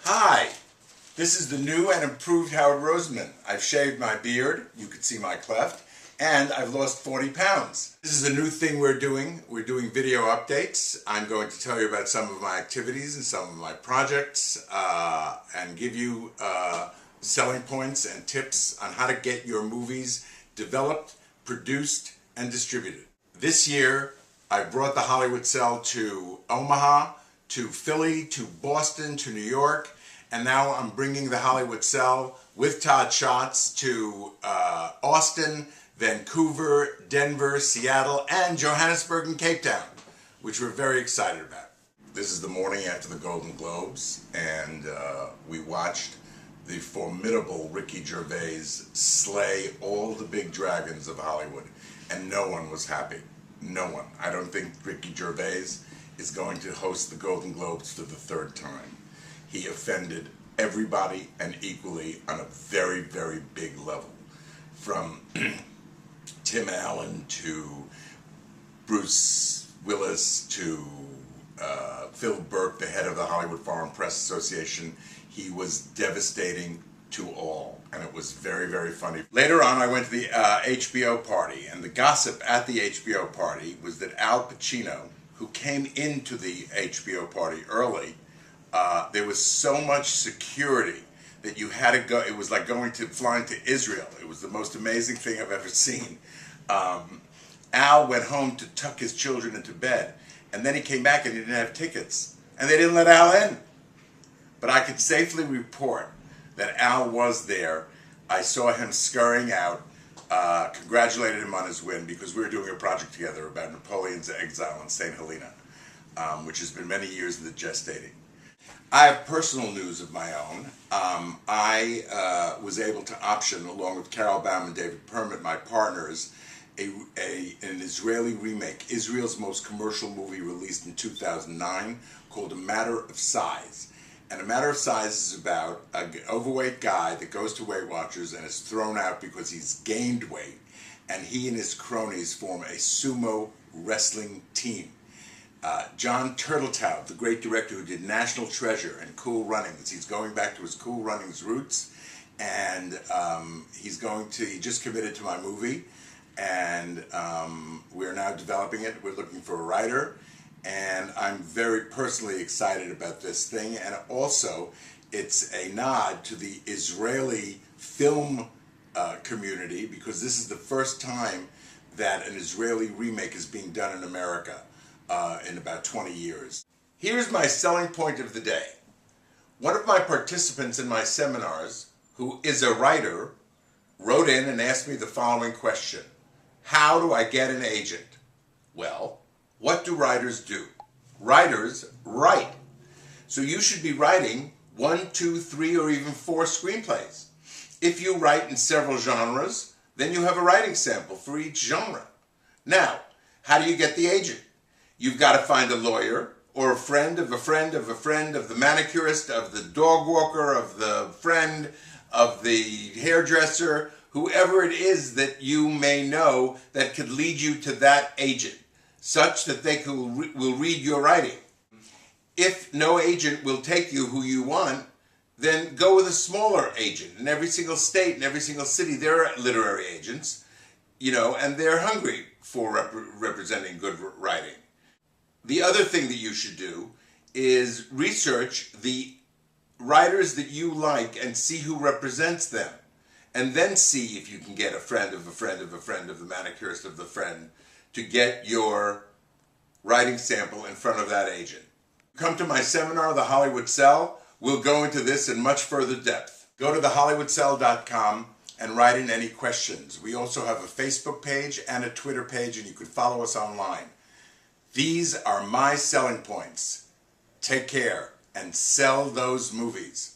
Hi, this is the new and improved Howard Rosenman. I've shaved my beard, you can see my cleft, and I've lost 40 pounds. This is a new thing we're doing. We're doing video updates. I'm going to tell you about some of my activities and some of my projects and give you selling points and tips on how to get your movies developed, produced, and distributed. This year, I brought the Hollywood Cell to Omaha, to Philly, to Boston, to New York, and now I'm bringing the Hollywood Cell with Todd Schatz to Austin, Vancouver, Denver, Seattle, and Johannesburg and Cape Town, which we're very excited about. This is the morning after the Golden Globes, and we watched the formidable Ricky Gervais slay all the big dragons of Hollywood, and no one was happy. No one. I don't think Ricky Gervais is going to host the Golden Globes for the third time. He offended everybody and equally on a very, very big level. From Tim Allen to Bruce Willis to Phil Burke, the head of the Hollywood Foreign Press Association. He was devastating to all, and it was very, very funny. Later on, I went to the HBO party, and the gossip at the HBO party was that Al Pacino, who came into the HBO party early, there was so much security that you had to go. It was like flying to Israel. It was the most amazing thing I've ever seen. Al went home to tuck his children into bed, and then he came back and he didn't have tickets, and they didn't let Al in. But I could safely report that Al was there. I saw him scurrying out, congratulated him on his win, because we were doing a project together about Napoleon's exile in St. Helena, which has been many years in the gestating. I have personal news of my own. I was able to option, along with Carol Baum and David Permit, my partners, an Israeli remake, Israel's most commercial movie, released in 2009, called A Matter of Size. And A Matter of Size is about an overweight guy that goes to Weight Watchers and is thrown out because he's gained weight, and he and his cronies form a sumo wrestling team. John Turteltaub, the great director who did National Treasure and Cool Runnings, he's going back to his Cool Runnings roots, and he just committed to my movie, and we're now developing it. We're looking for a writer, and I'm very personally excited about this thing. And also, it's a nod to the Israeli film community, because this is the first time that an Israeli remake is being done in America in about 20 years. Here's my selling point of the day. One of my participants in my seminars, who is a writer, wrote in and asked me the following question: how do I get an agent? Well, what do writers do? Writers write. So you should be writing 1, 2, 3, or even 4 screenplays. If you write in several genres, then you have a writing sample for each genre. Now, how do you get the agent? You've got to find a lawyer, or a friend of a friend of a friend, of the manicurist, of the dog walker, of the friend, of the hairdresser, whoever it is that you may know that could lead you to that agent, such that they will read your writing. If no agent will take you who you want, then go with a smaller agent. In every single state, in every single city, there are literary agents, and they're hungry for representing good writing. The other thing that you should do is research the writers that you like and see who represents them. And then see if you can get a friend of a friend of a friend of the manicurist of the friend to get your writing sample in front of that agent. Come to my seminar, The Hollywood Cell. We'll go into this in much further depth. Go to thehollywoodcell.com and write in any questions. We also have a Facebook page and a Twitter page, and you can follow us online. These are my selling points. Take care and sell those movies.